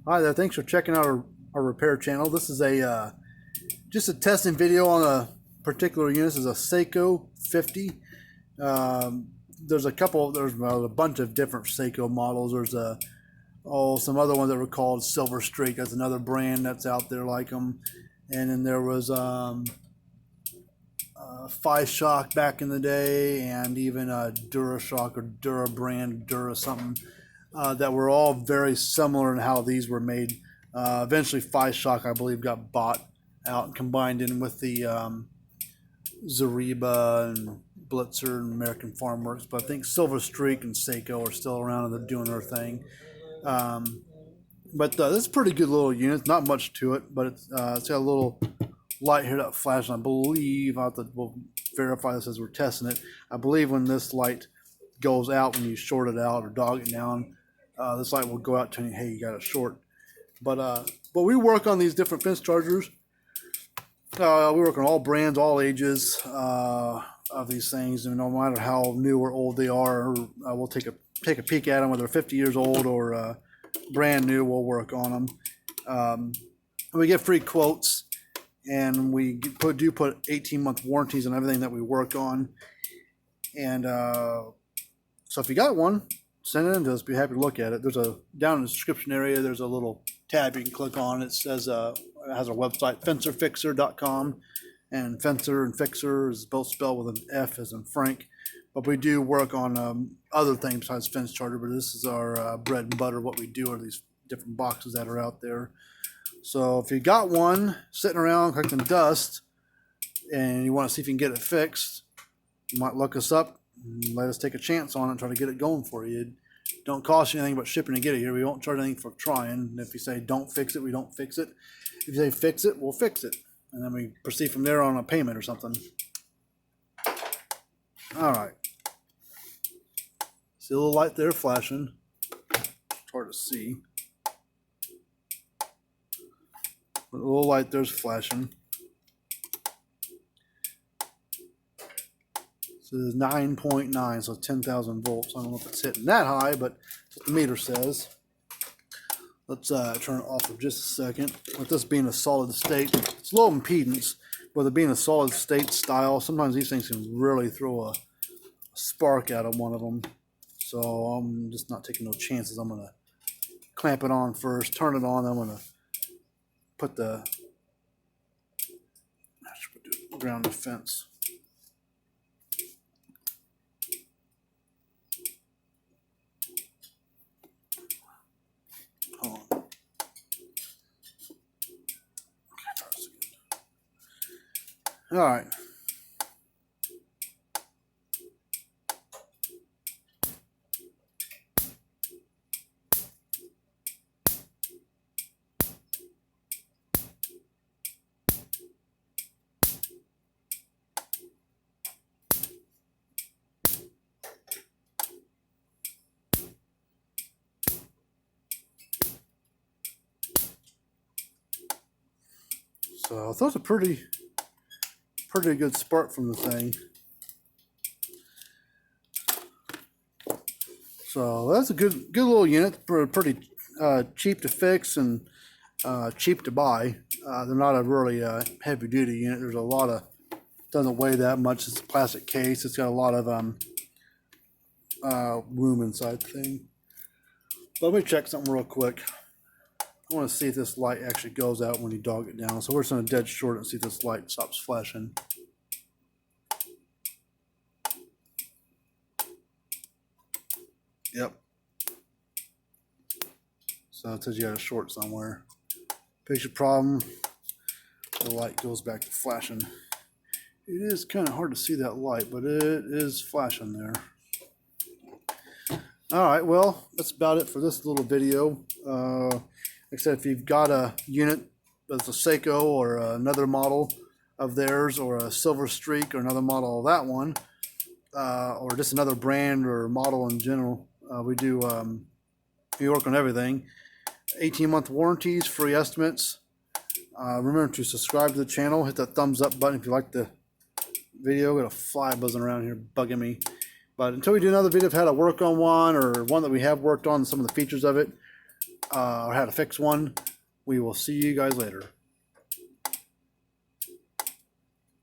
Hi there, thanks for checking out our repair channel. This is a just a testing video on a particular unit. This is a SACO 50. There's a bunch of different SACO models. There's some other ones that were called Silver Streak. That's another brand that's out there like them. And then there was Five Shock back in the day, and even Dura Shock or Dura brand, Dura something. That were all very similar in how these were made. Eventually, Five Shock, I believe, got bought out and combined in with the Zariba and Blitzer and American Farm Works. But I think Silver Streak and SACO are still around and they're doing their thing. But this is a pretty good little unit. Not much to it, but it's got a little light here that flashes. I believe we'll verify this as we're testing it. I believe when this light goes out, when you short it out or dog it down, this light will go out telling you, hey, you got a short. But we work on these different fence chargers. We work on all brands, all ages of these things, and no matter how new or old they are, we'll take a peek at them, whether they're 50 years old or brand new. We'll work on them. We get free quotes, and we do put 18-month warranties on everything that we work on. And so if you got one, send it in to us. Be happy to look at it. There's down in the description area, there's a little tab you can click on. It says it has our website, fencerfixer.com, and fencer and fixer is both spelled with an F as in Frank. But we do work on other things besides fence charger. But this is our bread and butter. What we do are these different boxes that are out there. So if you got one sitting around collecting dust and you want to see if you can get it fixed, you might look us up. Let us take a chance on it and try to get it going for you. It don't cost you anything but shipping to get it here. We won't charge anything for trying. And if you say don't fix it, we don't fix it. If you say fix it, we'll fix it. And then we proceed from there on a payment or something. All right. See a little light there flashing. It's hard to see. But a little light there's flashing. This is 9.9, so 10,000 volts. I don't know if it's hitting that high, but that's what the meter says. Let's turn it off for just a second. With this being a solid state, it's low impedance. With it being a solid state style, sometimes these things can really throw a spark out of one of them. So I'm just not taking no chances. I'm going to clamp it on first, turn it on. I'm going to put the ground defense. All right. So I thought it was a pretty good spark from the thing. So that's a good little unit. Pretty cheap to fix and cheap to buy. They're not a really heavy duty unit. There's a lot of, doesn't weigh that much. It's a plastic case. It's got a lot of room inside the thing. But let me check something real quick. I want to see if this light actually goes out when you dog it down. So we're just going to dead short and see if this light stops flashing. Yep. So it says you got a short somewhere. Fix your problem. The light goes back to flashing. It is kind of hard to see that light, but it is flashing there. All right, well, that's about it for this little video. Like I said, if you've got a unit that's a SACO or another model of theirs, or a Silver Streak or another model of that one, or just another brand or model in general, we work on everything. 18-month warranties, free estimates. Remember to subscribe to the channel. Hit that thumbs up button if you like the video. Got a fly buzzing around here bugging me. But until we do another video of how to work on one, or one that we have worked on, some of the features of it, or how to fix one. We will see you guys later.